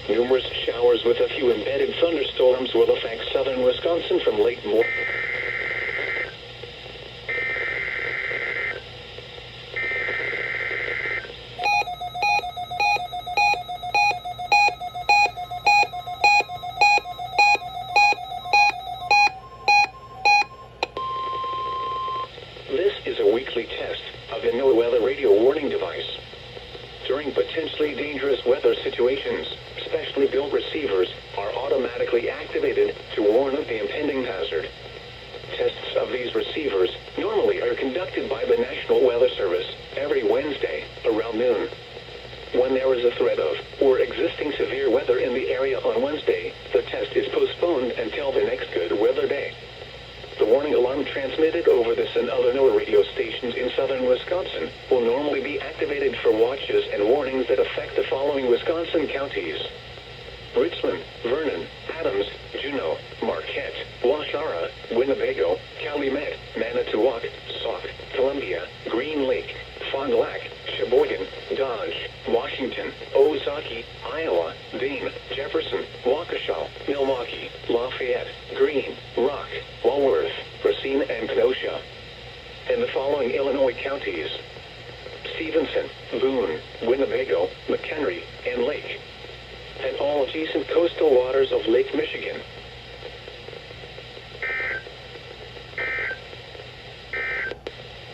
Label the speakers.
Speaker 1: Numerous showers with a few embedded thunderstorms will affect southern Wisconsin from late morning. This is a weekly test of the NOAA radio warning device. During potentially dangerous weather situations, specially built receivers are automatically activated to warn of the impending hazard. Tests of these receivers normally are conducted by the National Weather Service every Wednesday around noon. When there is a threat of or existing severe weather in the area on Wednesday, the test is postponed until the next good weather day. The warning alarm transmitted over this and other NOAA radio stations in southern Wisconsin will normally be activated for watches and warnings that affect the following Wisconsin counties: Richland, Vernon, Adams, Juneau, Marquette, Waushara, Winnebago, Calumet, Manitowoc, Sauk, Columbia, Green Lake, Fond du Lac, Sheboygan, Dodge, Washington, Ozaukee, Iowa, Dane, Jefferson, Waukesha, Milwaukee, Lafayette, Greene, Rock, Walworth, Racine, and Kenosha. And the following Illinois counties: Stevenson, Boone, Winnebago, McHenry, and Lake. And all adjacent coastal waters of Lake Michigan.